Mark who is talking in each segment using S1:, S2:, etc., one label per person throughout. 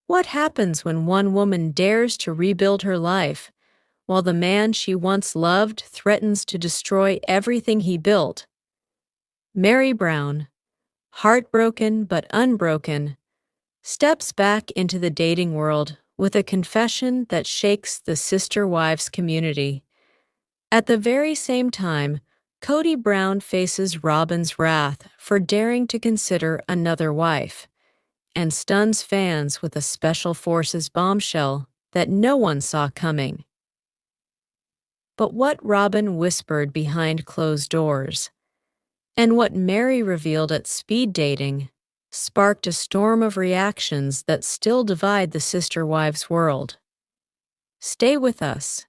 S1: What happens when one woman dares to rebuild her life, while the man she once loved threatens to destroy everything he built? Meri Brown, heartbroken but unbroken, steps back into the dating world with a confession that shakes the sister wives community. At the very same time, Kody Brown faces Robyn's wrath for daring to consider another wife, and stuns fans with a Special Forces bombshell that no one saw coming. But what Robyn whispered behind closed doors, and what Meri revealed at speed dating, sparked a storm of reactions that still divide the sister wives world. Stay with us,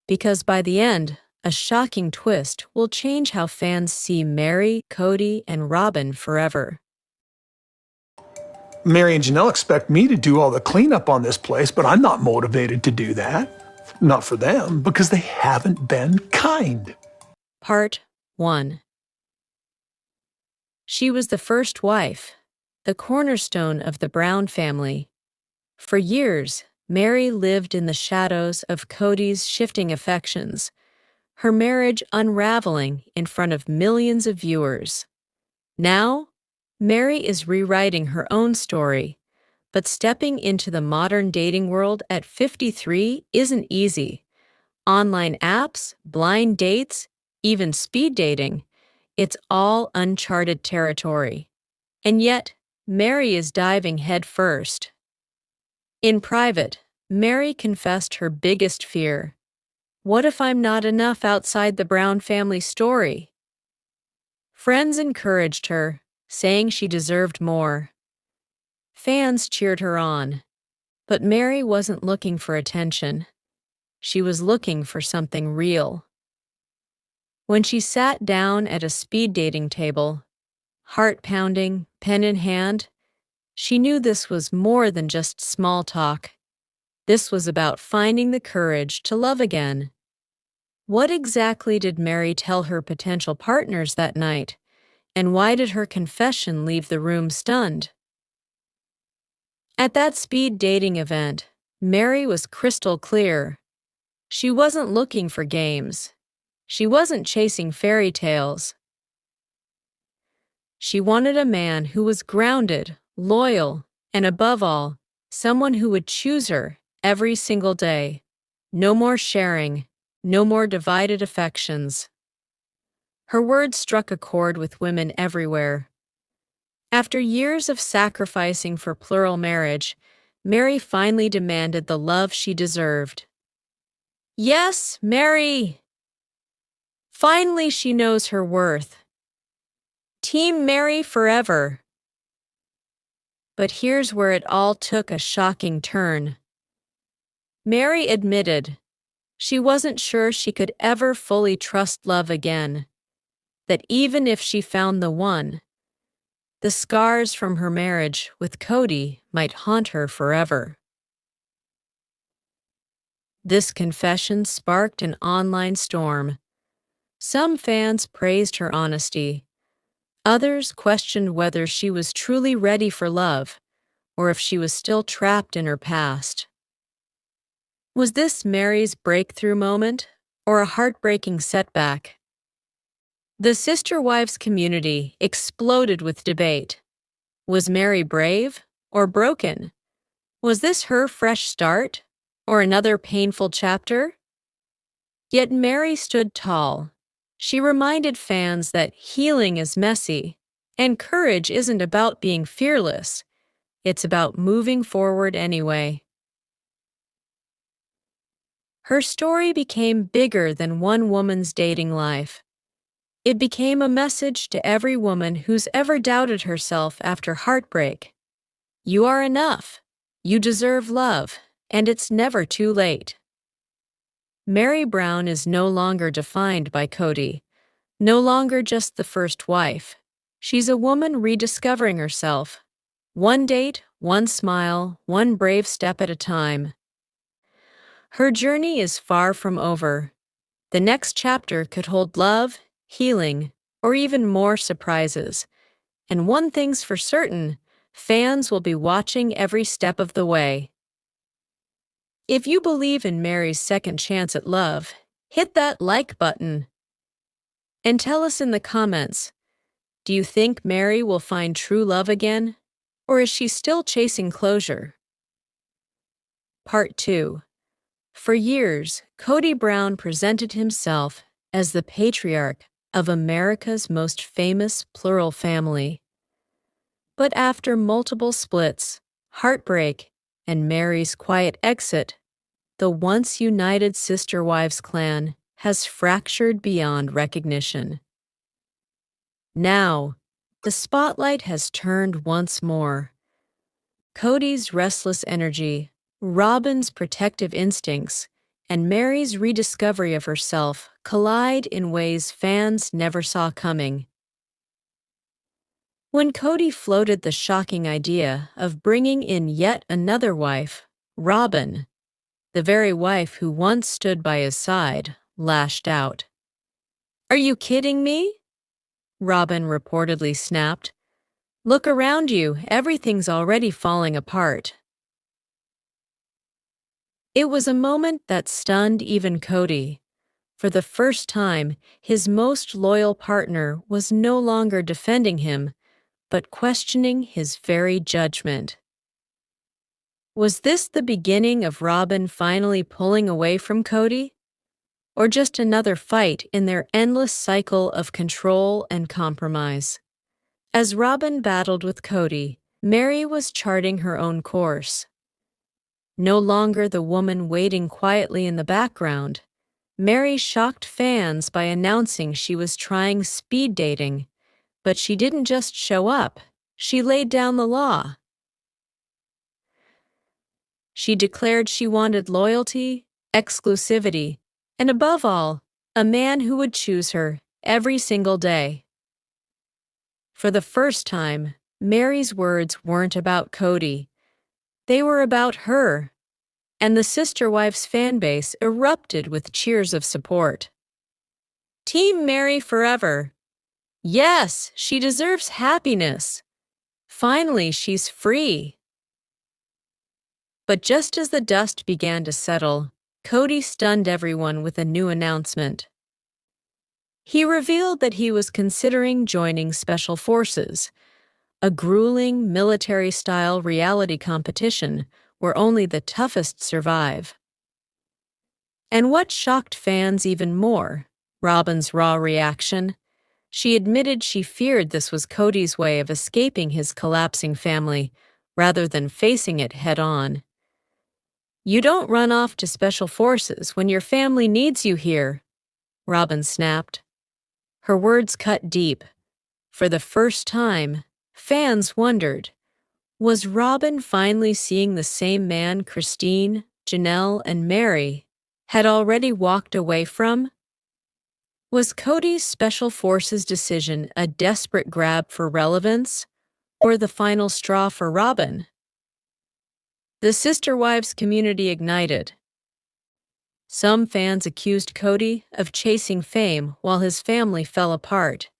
S1: because by the end, a shocking twist will change how fans see Meri, Kody, and Robyn forever.
S2: Meri and Janelle expect me to do all the cleanup on this place, but I'm not motivated to do that. Not for them, because they haven't been kind.
S1: Part 1. She was the first wife, the cornerstone of the Brown family. For years, Meri lived in the shadows of Kody's shifting affections, her marriage unraveling in front of millions of viewers. Now, Meri is rewriting her own story, but stepping into the modern dating world at 53 isn't easy. Online apps, blind dates, even speed dating, it's all uncharted territory. And yet, Meri is diving headfirst. In private, Meri confessed her biggest fear. What if I'm not enough outside the Brown family story? Friends encouraged her, saying she deserved more. Fans cheered her on, but Meri wasn't looking for attention. She was looking for something real. When she sat down at a speed dating table, heart pounding, pen in hand, she knew this was more than just small talk. This was about finding the courage to love again. What exactly did Meri tell her potential partners that night? And why did her confession leave the room stunned? At that speed dating event, Meri was crystal clear. She wasn't looking for games. She wasn't chasing fairy tales. She wanted a man who was grounded, loyal, and above all, someone who would choose her every single day. No more sharing, no more divided affections. Her words struck a chord with women everywhere. After years of sacrificing for plural marriage, Meri finally demanded the love she deserved. Yes, Meri! Finally, she knows her worth. Team Meri forever. But here's where it all took a shocking turn. Meri admitted she wasn't sure she could ever fully trust love again. That even if she found the one, the scars from her marriage with Kody might haunt her forever. This confession sparked an online storm. Some fans praised her honesty. Others questioned whether she was truly ready for love, or if she was still trapped in her past. Was this Meri's breakthrough moment, or a heartbreaking setback? The sister wives community exploded with debate. Was Meri brave or broken? Was this her fresh start or another painful chapter? Yet Meri stood tall. She reminded fans that healing is messy, and courage isn't about being fearless. It's about moving forward anyway. Her story became bigger than one woman's dating life. It became a message to every woman who's ever doubted herself after heartbreak. You are enough. You deserve love, and it's never too late. Meri Brown is no longer defined by Kody, no longer just the first wife. She's a woman rediscovering herself. One date, one smile, one brave step at a time. Her journey is far from over. The next chapter could hold love, healing, or even more surprises. And one thing's for certain, Fans will be watching every step of the way. If you believe in Meri's second chance at love, hit that like button. And tell us in the comments, do you think Meri will find true love again? Or is she still chasing closure? Part 2. For years, Kody Brown presented himself as the patriarch of America's most famous plural family. But after multiple splits, heartbreak, and Meri's quiet exit, the once united Sister Wives clan has fractured beyond recognition. Now, the spotlight has turned once more. Kody's restless energy, Robyn's protective instincts, and Meri's rediscovery of herself collide in ways fans never saw coming. When Kody floated the shocking idea of bringing in yet another wife, Robyn, the very wife who once stood by his side, lashed out. "Are you kidding me?" Robyn reportedly snapped. "Look around you, everything's already falling apart." It was a moment that stunned even Kody. For the first time, his most loyal partner was no longer defending him, but questioning his very judgment. Was this the beginning of Robyn finally pulling away from Kody? Or just another fight in their endless cycle of control and compromise? As Robyn battled with Kody, Meri was charting her own course. No longer the woman waiting quietly in the background, Meri shocked fans by announcing she was trying speed dating, but she didn't just show up, she laid down the law. She declared she wanted loyalty, exclusivity, and above all, a man who would choose her every single day. For the first time, Meri's words weren't about Kody. They were about her, and the Sister Wives fanbase erupted with cheers of support. "Team Meri forever! Yes, she deserves happiness! Finally, she's free!" But just as the dust began to settle, Kody stunned everyone with a new announcement. He revealed that he was considering joining Special Forces, a grueling military-style reality competition where only the toughest survive. And what shocked fans even more, Robyn's raw reaction. She admitted she feared this was Kody's way of escaping his collapsing family, rather than facing it head-on. "You don't run off to Special Forces when your family needs you here," Robyn snapped. Her words cut deep. For the first time, fans wondered, was Robyn finally seeing the same man Christine, Janelle, and Meri had already walked away from? Was Kody's Special Forces decision a desperate grab for relevance, or the final straw for Robyn? The Sister Wives community ignited. Some fans accused Kody of chasing fame while his family fell apart.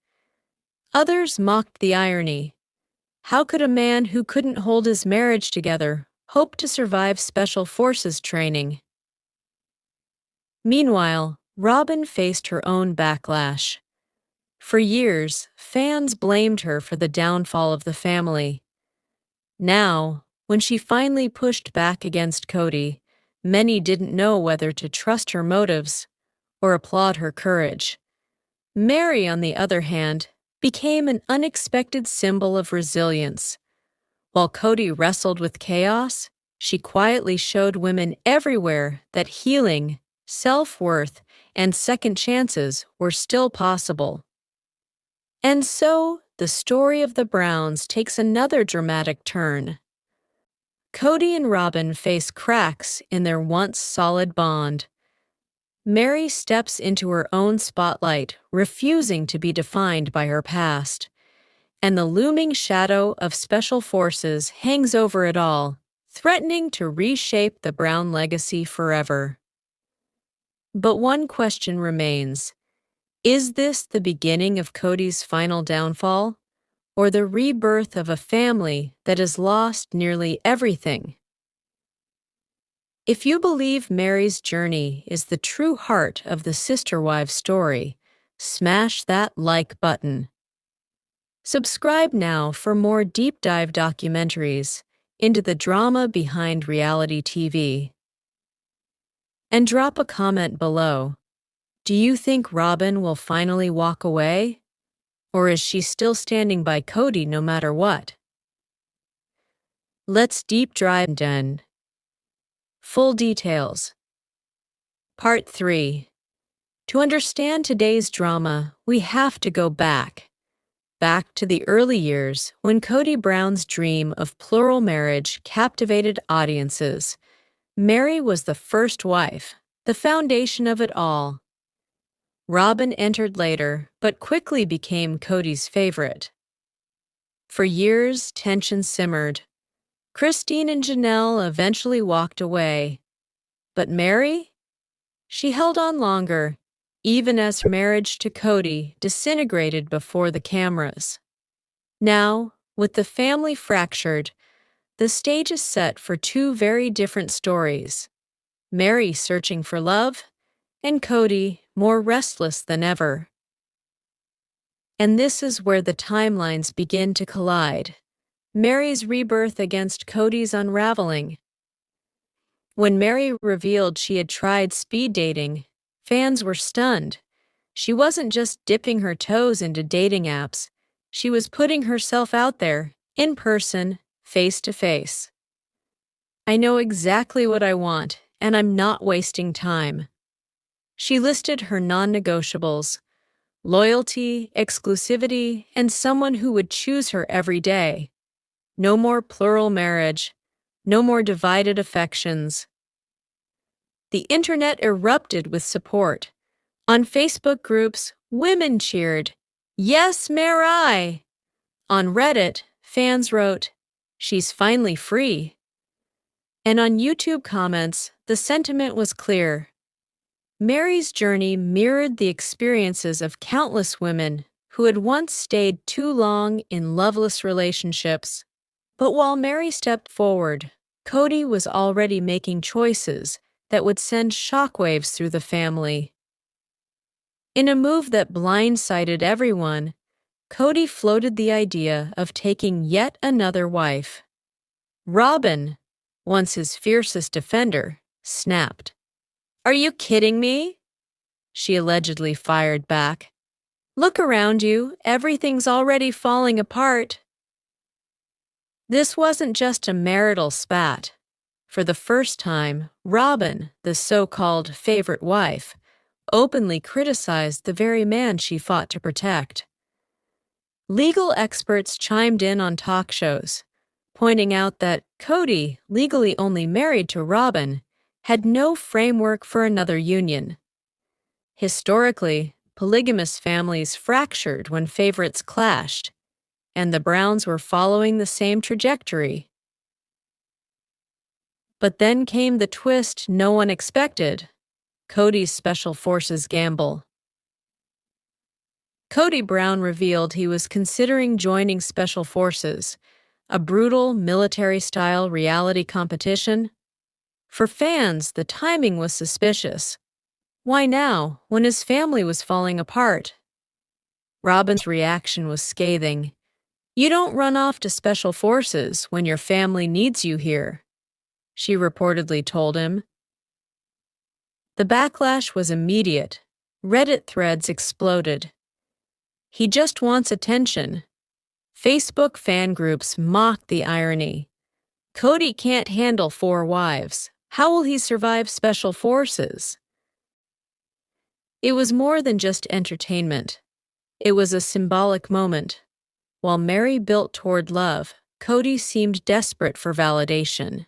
S1: Others mocked the irony. How could a man who couldn't hold his marriage together hope to survive Special Forces training? Meanwhile, Robyn faced her own backlash. For years, fans blamed her for the downfall of the family. Now, when she finally pushed back against Kody, many didn't know whether to trust her motives or applaud her courage. Meri, on the other hand, became an unexpected symbol of resilience. While Kody wrestled with chaos, she quietly showed women everywhere that healing, self-worth, and second chances were still possible. And so, the story of the Browns takes another dramatic turn. Kody and Robyn face cracks in their once solid bond. Meri steps into her own spotlight, refusing to be defined by her past. And the looming shadow of Special Forces hangs over it all, threatening to reshape the Brown legacy forever. But one question remains. Is this the beginning of Kody's final downfall? or the rebirth of a family that has lost nearly everything? If you believe Meri's journey is the true heart of the Sister Wives story, smash that like button. Subscribe now for more deep dive documentaries into the drama behind reality TV. And drop a comment below. Do you think Robyn will finally walk away? Or is she still standing by Kody no matter what? Let's deep dive in. Full details. Part 3. To understand today's drama, we have to go back to the early years when Kody Brown's dream of plural marriage captivated audiences. Meri was the first wife, the foundation of it all. Robyn entered later, but quickly became Kody's favorite. For years, tension simmered. Christine and Janelle eventually walked away. But Meri? She held on longer, even as her marriage to Kody disintegrated before the cameras. Now, with the family fractured, the stage is set for two very different stories. Meri searching for love, and Kody more restless than ever. And this is where the timelines begin to collide. Meri's rebirth against Kody's unraveling. When Meri revealed she had tried speed dating, fans were stunned. She wasn't just dipping her toes into dating apps. She was putting herself out there, in person, face to face. I know exactly what I want, and I'm not wasting time. She listed her non-negotiables: loyalty, exclusivity, and someone who would choose her every day. No more plural marriage. No more divided affections. The internet erupted with support. On Facebook groups, women cheered, "Yes, Meri!" On Reddit, fans wrote, "She's finally free." And on YouTube comments, the sentiment was clear. Meri's journey mirrored the experiences of countless women who had once stayed too long in loveless relationships. But while Meri stepped forward, Kody was already making choices that would send shockwaves through the family. In a move that blindsided everyone, Kody floated the idea of taking yet another wife. Robyn, once his fiercest defender, snapped. "Are you kidding me?" she allegedly fired back. "Look around you, everything's already falling apart." This wasn't just a marital spat. For the first time, Robyn, the so-called favorite wife, openly criticized the very man she fought to protect. Legal experts chimed in on talk shows, pointing out that Kody, legally only married to Robyn, had no framework for another union. Historically, polygamous families fractured when favorites clashed, and the Browns were following the same trajectory. But then came the twist no one expected: Kody's Special Forces gamble. Kody Brown revealed he was considering joining Special Forces, a brutal military-style reality competition. For fans, the timing was suspicious. Why now, when his family was falling apart? Robyn's reaction was scathing. "You don't run off to Special Forces when your family needs you here," she reportedly told him. The backlash was immediate. Reddit threads exploded. "He just wants attention." Facebook fan groups mocked the irony. "Kody can't handle 4 wives. How will he survive Special Forces?" It was more than just entertainment. It was a symbolic moment. While Meri built toward love, Kody seemed desperate for validation.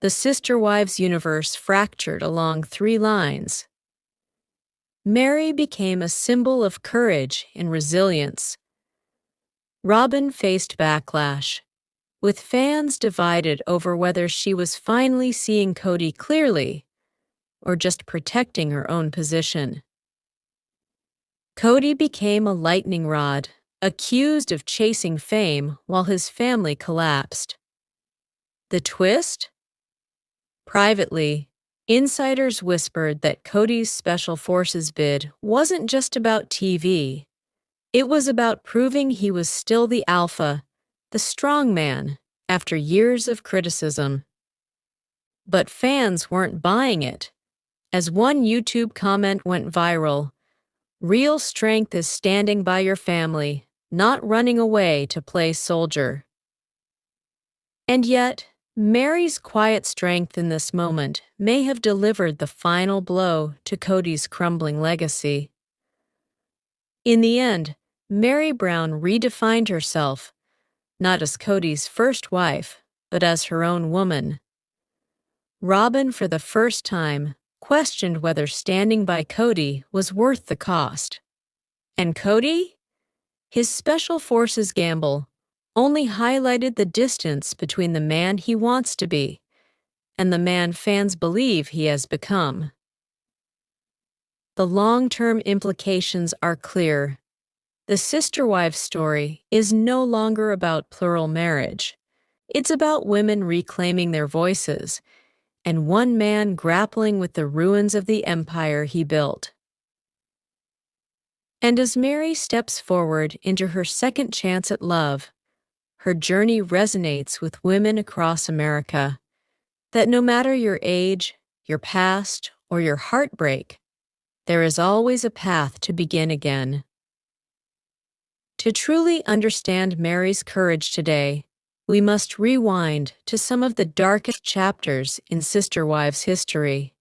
S1: The Sister Wives universe fractured along 3 lines. Meri became a symbol of courage and resilience. Robyn faced backlash, with fans divided over whether she was finally seeing Kody clearly or just protecting her own position. Kody became a lightning rod, accused of chasing fame while his family collapsed. The twist? Privately, insiders whispered that Kody's Special Forces bid wasn't just about TV. It was about proving he was still the alpha, the strong man, after years of criticism. But fans weren't buying it. As one YouTube comment went viral, "Real strength is standing by your family, not running away to play soldier." And yet, Meri's quiet strength in this moment may have delivered the final blow to Kody's crumbling legacy. In the end, Meri Brown redefined herself, not as Kody's first wife, but as her own woman. Robyn, for the first time, questioned whether standing by Kody was worth the cost. And Kody? His Special Forces gamble only highlighted the distance between the man he wants to be and the man fans believe he has become. The long-term implications are clear. The sister wives story is no longer about plural marriage. It's about women reclaiming their voices and one man grappling with the ruins of the empire he built. And as Meri steps forward into her second chance at love, her journey resonates with women across America, that no matter your age, your past, or your heartbreak, there is always a path to begin again. To truly understand Meri's courage today, we must rewind to some of the darkest chapters in Sister Wives history.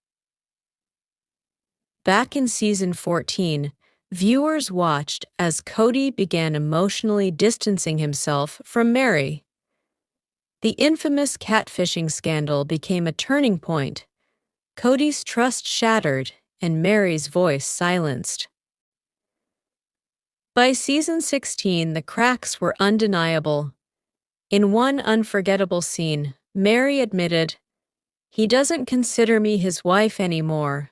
S1: Back in season 14, viewers watched as Kody began emotionally distancing himself from Meri. The infamous catfishing scandal became a turning point. Kody's trust shattered and Meri's voice silenced. By season 16, the cracks were undeniable. In one unforgettable scene, Meri admitted, "He doesn't consider me his wife anymore."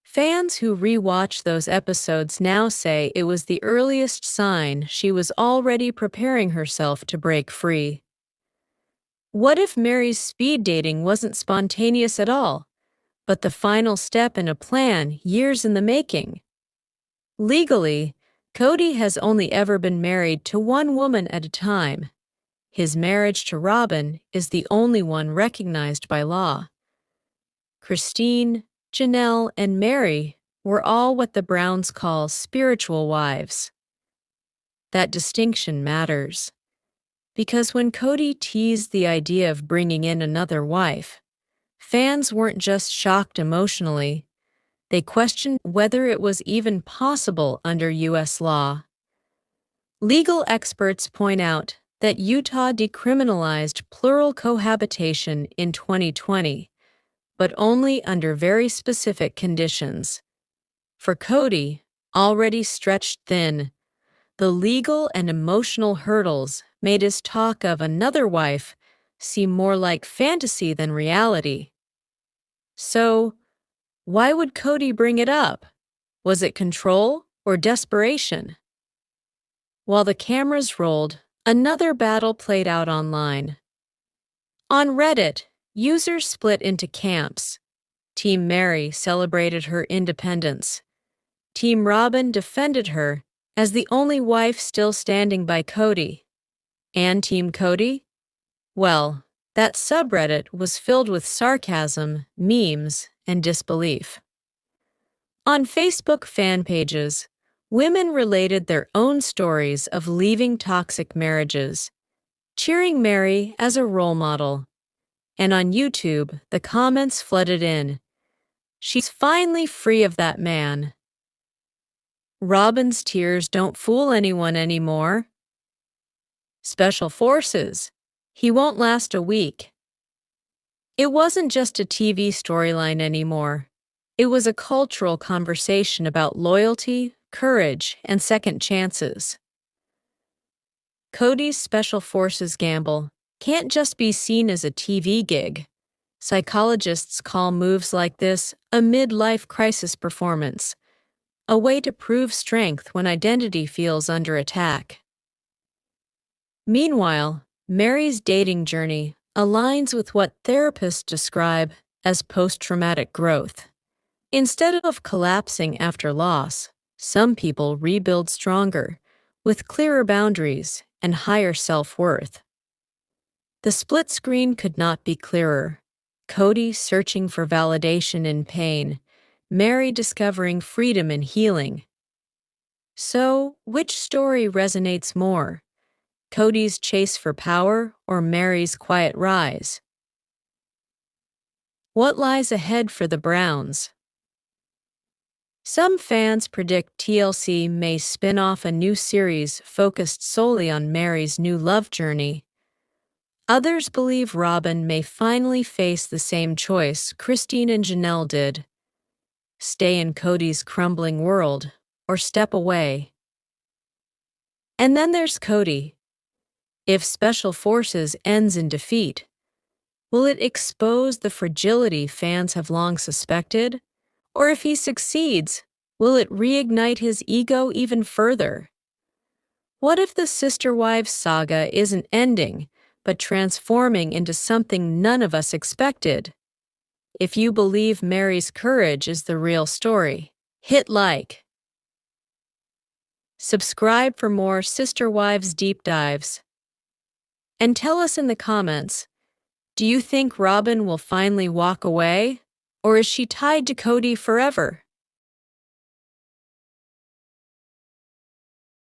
S1: Fans who rewatch those episodes now say it was the earliest sign she was already preparing herself to break free. What if Meri's speed dating wasn't spontaneous at all, but the final step in a plan years in the making? Legally, Kody has only ever been married to one woman at a time. His marriage to Robyn is the only one recognized by law. Christine, Janelle, and Meri were all what the Browns call spiritual wives. That distinction matters, because when Kody teased the idea of bringing in another wife, fans weren't just shocked emotionally, they questioned whether it was even possible under U.S. law. Legal experts point out that Utah decriminalized plural cohabitation in 2020, but only under very specific conditions. For Kody, already stretched thin, the legal and emotional hurdles made his talk of another wife seem more like fantasy than reality. So, why would Kody bring it up? Was it control or desperation? While the cameras rolled, another battle played out online. On Reddit, users split into camps. Team Meri celebrated her independence. Team Robyn defended her as the only wife still standing by Kody. And Team Kody? Well, that subreddit was filled with sarcasm, memes, and disbelief. On Facebook fan pages, women related their own stories of leaving toxic marriages, cheering Meri as a role model. And on YouTube, the comments flooded in. "She's finally free of that man." "Robyn's tears don't fool anyone anymore." "Special Forces. He won't last a week." It wasn't just a TV storyline anymore. It was a cultural conversation about loyalty, courage, and second chances. Kody's Special Forces gamble can't just be seen as a TV gig. Psychologists call moves like this a midlife crisis performance, a way to prove strength when identity feels under attack. Meanwhile, Meri's dating journey aligns with what therapists describe as post-traumatic growth. Instead of collapsing after loss, some people rebuild stronger, with clearer boundaries and higher self-worth. The split screen could not be clearer. Kody searching for validation in pain, Meri discovering freedom in healing. So, which story resonates more? Kody's chase for power or Meri's quiet rise? What lies ahead for the Browns? Some fans predict TLC may spin off a new series focused solely on Meri's new love journey. Others believe Robyn may finally face the same choice Christine and Janelle did: stay in Kody's crumbling world or step away. And then there's Kody. If Special Forces ends in defeat, will it expose the fragility fans have long suspected? Or if he succeeds, will it reignite his ego even further? What if the Sister Wives saga isn't ending, but transforming into something none of us expected? If you believe Meri's courage is the real story, hit like. Subscribe for more Sister Wives deep dives. And tell us in the comments, do you think Robyn will finally walk away? Or is she tied to Kody forever?